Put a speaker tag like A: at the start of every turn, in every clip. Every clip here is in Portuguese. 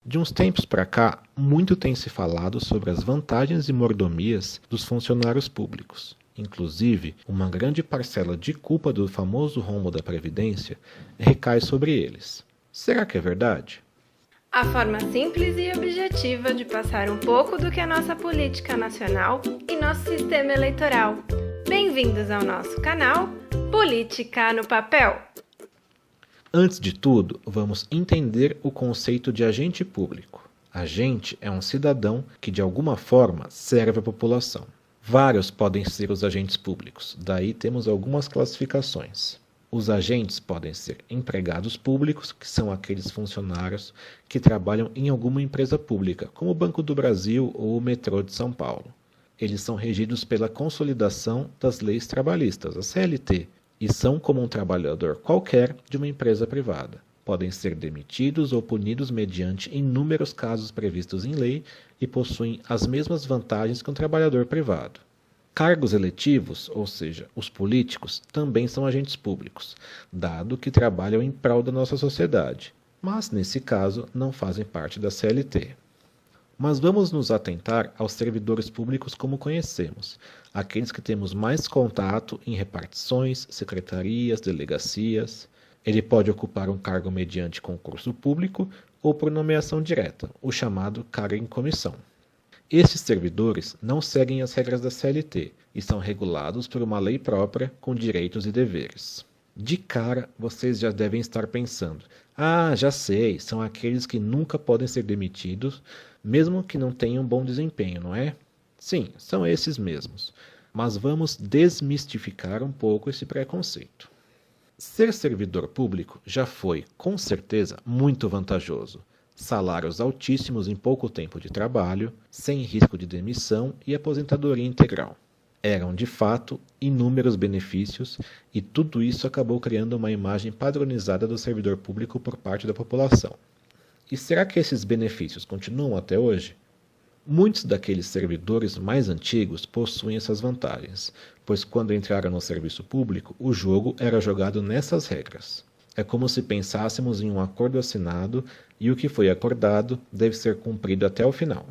A: De uns tempos para cá, muito tem se falado sobre as vantagens e mordomias dos funcionários públicos. Inclusive, uma grande parcela de culpa do famoso rombo da Previdência recai sobre eles. Será que é verdade?
B: A forma simples e objetiva de passar um pouco do que é nossa política nacional e nosso sistema eleitoral. Bem-vindos ao nosso canal Política no Papel.
A: Antes de tudo, vamos entender o conceito de agente público. Agente é um cidadão que, de alguma forma, serve à população. Vários podem ser os agentes públicos, daí temos algumas classificações. Os agentes podem ser empregados públicos, que são aqueles funcionários que trabalham em alguma empresa pública, como o Banco do Brasil ou o Metrô de São Paulo. Eles são regidos pela consolidação das leis trabalhistas, a CLT, e são como um trabalhador qualquer de uma empresa privada. Podem ser demitidos ou punidos mediante inúmeros casos previstos em lei e possuem as mesmas vantagens que um trabalhador privado. Cargos eletivos, ou seja, os políticos, também são agentes públicos, dado que trabalham em prol da nossa sociedade, mas nesse caso não fazem parte da CLT. Mas vamos nos atentar aos servidores públicos como conhecemos, aqueles que temos mais contato em repartições, secretarias, delegacias. Ele pode ocupar um cargo mediante concurso público ou por nomeação direta, o chamado cargo em comissão. Esses servidores não seguem as regras da CLT e são regulados por uma lei própria com direitos e deveres. De cara, vocês já devem estar pensando: já sei, são aqueles que nunca podem ser demitidos, mesmo que não tenham bom desempenho, não é? Sim, são esses mesmos. Mas vamos desmistificar um pouco esse preconceito. Ser servidor público já foi, com certeza, muito vantajoso. Salários altíssimos em pouco tempo de trabalho, sem risco de demissão e aposentadoria integral. Eram, de fato, inúmeros benefícios e tudo isso acabou criando uma imagem padronizada do servidor público por parte da população. E será que esses benefícios continuam até hoje? Muitos daqueles servidores mais antigos possuem essas vantagens, pois quando entraram no serviço público, o jogo era jogado nessas regras. É como se pensássemos em um acordo assinado e o que foi acordado deve ser cumprido até o final.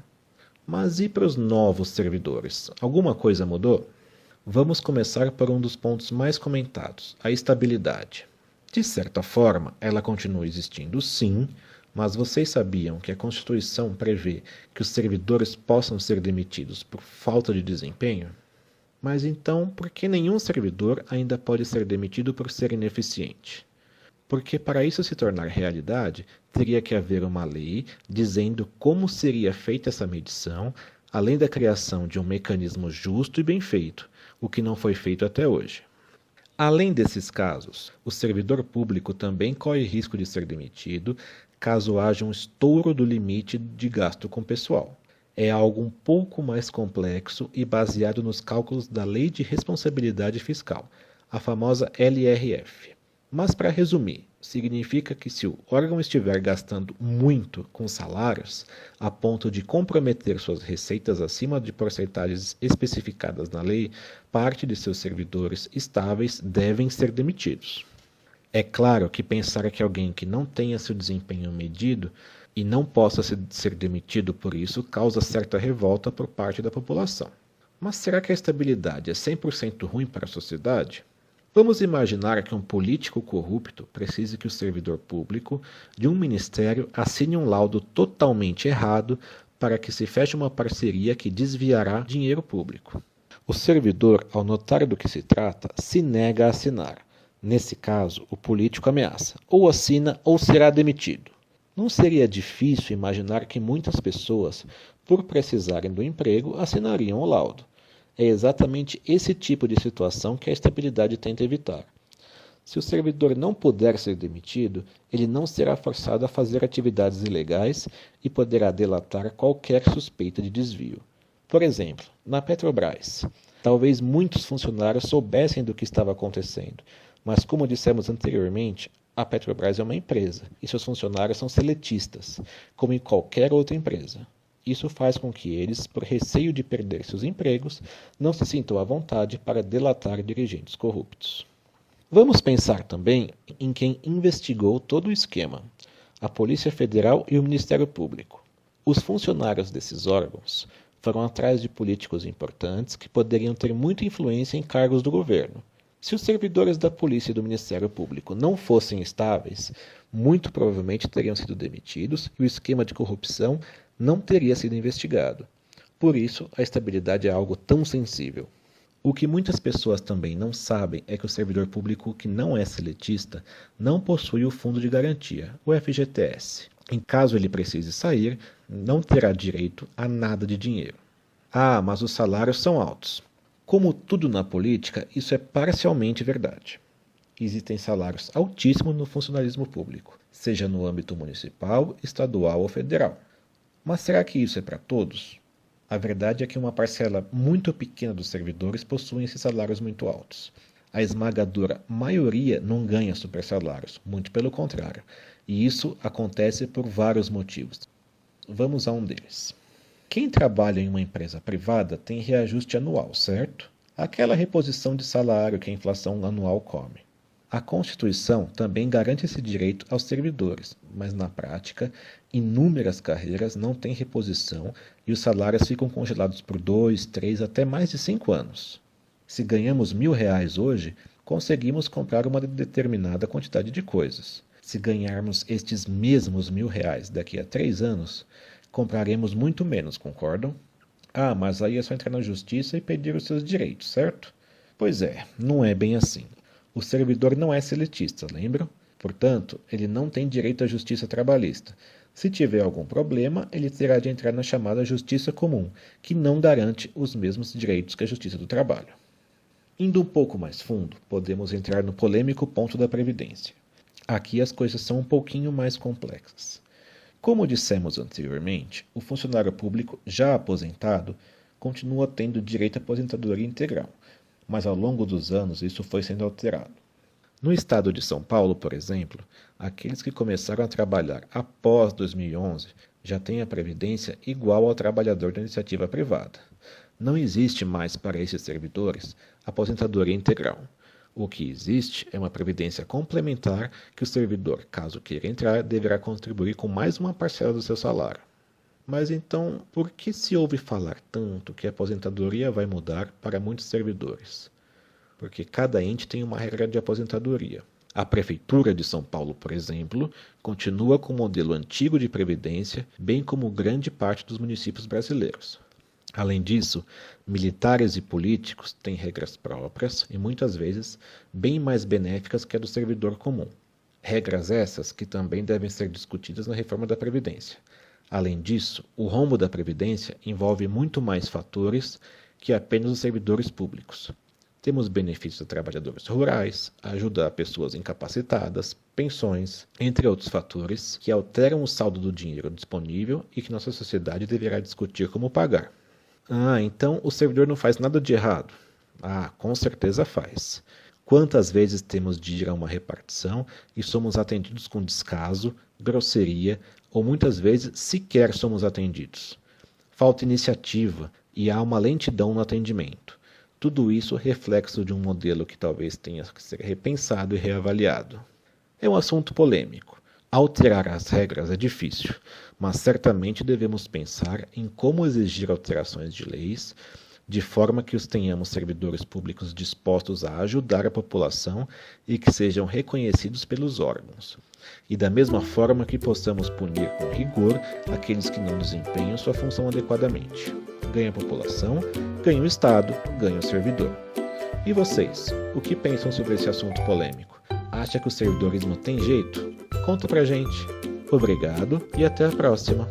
A: Mas e para os novos servidores? Alguma coisa mudou? Vamos começar por um dos pontos mais comentados, a estabilidade. De certa forma, ela continua existindo sim, mas vocês sabiam que a Constituição prevê que os servidores possam ser demitidos por falta de desempenho? Mas então, por que nenhum servidor ainda pode ser demitido por ser ineficiente? Porque para isso se tornar realidade, teria que haver uma lei dizendo como seria feita essa medição, além da criação de um mecanismo justo e bem feito, o que não foi feito até hoje. Além desses casos, o servidor público também corre risco de ser demitido caso haja um estouro do limite de gasto com pessoal. É algo um pouco mais complexo e baseado nos cálculos da Lei de Responsabilidade Fiscal, a famosa LRF. Mas, para resumir, significa que se o órgão estiver gastando muito com salários, a ponto de comprometer suas receitas acima de porcentagens especificadas na lei, parte de seus servidores estáveis devem ser demitidos. É claro que pensar que alguém que não tenha seu desempenho medido e não possa ser demitido por isso causa certa revolta por parte da população. Mas será que a estabilidade é 100% ruim para a sociedade? Vamos imaginar que um político corrupto precise que o servidor público de um ministério assine um laudo totalmente errado para que se feche uma parceria que desviará dinheiro público. O servidor, ao notar do que se trata, se nega a assinar. Nesse caso, o político ameaça: ou assina ou será demitido. Não seria difícil imaginar que muitas pessoas, por precisarem do emprego, assinariam o laudo. É exatamente esse tipo de situação que a estabilidade tenta evitar. Se o servidor não puder ser demitido, ele não será forçado a fazer atividades ilegais e poderá delatar qualquer suspeita de desvio. Por exemplo, na Petrobras, talvez muitos funcionários soubessem do que estava acontecendo, mas como dissemos anteriormente, a Petrobras é uma empresa e seus funcionários são seletistas, como em qualquer outra empresa. Isso faz com que eles, por receio de perder seus empregos, não se sintam à vontade para delatar dirigentes corruptos. Vamos pensar também em quem investigou todo o esquema. a Polícia Federal e o Ministério Público. Os funcionários desses órgãos foram atrás de políticos importantes que poderiam ter muita influência em cargos do governo. Se os servidores da Polícia e do Ministério Público não fossem estáveis, muito provavelmente teriam sido demitidos e o esquema de corrupção não teria sido investigado. Por isso, a estabilidade é algo tão sensível. O que muitas pessoas também não sabem é que o servidor público que não é seletista não possui o Fundo de Garantia, o FGTS. Em caso ele precise sair, não terá direito a nada de dinheiro. Ah, mas os salários são altos. Como tudo na política, isso é parcialmente verdade. Existem salários altíssimos no funcionalismo público, seja no âmbito municipal, estadual ou federal. Mas será que isso é para todos? A verdade é que uma parcela muito pequena dos servidores possuem esses salários muito altos. A esmagadora maioria não ganha supersalários, muito pelo contrário. E isso acontece por vários motivos. Vamos a um deles. Quem trabalha em uma empresa privada tem reajuste anual, certo? Aquela reposição de salário que a inflação anual come. A Constituição também garante esse direito aos servidores, mas na prática, inúmeras carreiras não têm reposição e os salários ficam congelados por 2, 3, até mais de 5 anos. Se ganhamos R$1.000 hoje, conseguimos comprar uma determinada quantidade de coisas. Se ganharmos estes mesmos R$1.000 daqui a 3 anos, compraremos muito menos, concordam? Ah, mas aí é só entrar na justiça e pedir os seus direitos, certo? Pois é, não é bem assim. O servidor não é seletista, lembram? Portanto, ele não tem direito à justiça trabalhista. Se tiver algum problema, ele terá de entrar na chamada justiça comum, que não garante os mesmos direitos que a justiça do trabalho. Indo um pouco mais fundo, podemos entrar no polêmico ponto da Previdência. Aqui as coisas são um pouquinho mais complexas. Como dissemos anteriormente, o funcionário público já aposentado continua tendo direito à aposentadoria integral, mas ao longo dos anos isso foi sendo alterado. No estado de São Paulo, por exemplo, aqueles que começaram a trabalhar após 2011 já têm a previdência igual ao trabalhador da iniciativa privada. Não existe mais para esses servidores aposentadoria integral. O que existe é uma previdência complementar que o servidor, caso queira entrar, deverá contribuir com mais uma parcela do seu salário. Mas então, por que se ouve falar tanto que a aposentadoria vai mudar para muitos servidores? Porque cada ente tem uma regra de aposentadoria. A Prefeitura de São Paulo, por exemplo, continua com o modelo antigo de previdência, bem como grande parte dos municípios brasileiros. Além disso, militares e políticos têm regras próprias e muitas vezes bem mais benéficas que a do servidor comum. Regras essas que também devem ser discutidas na reforma da Previdência. Além disso, o rombo da Previdência envolve muito mais fatores que apenas os servidores públicos. Temos benefícios a trabalhadores rurais, ajuda a pessoas incapacitadas, pensões, entre outros fatores que alteram o saldo do dinheiro disponível e que nossa sociedade deverá discutir como pagar. Ah, então o servidor não faz nada de errado? Ah, com certeza faz. Quantas vezes temos de ir a uma repartição e somos atendidos com descaso, grosseria ou muitas vezes sequer somos atendidos? Falta iniciativa e há uma lentidão no atendimento. Tudo isso reflexo de um modelo que talvez tenha que ser repensado e reavaliado. É um assunto polêmico. Alterar as regras é difícil, mas certamente devemos pensar em como exigir alterações de leis, de forma que os tenhamos servidores públicos dispostos a ajudar a população e que sejam reconhecidos pelos órgãos. E da mesma forma que possamos punir com rigor aqueles que não desempenham sua função adequadamente. Ganha a população, ganha o Estado, ganha o servidor. E vocês, o que pensam sobre esse assunto polêmico? Acha que o servidorismo tem jeito? Conta pra gente. Obrigado e até a próxima.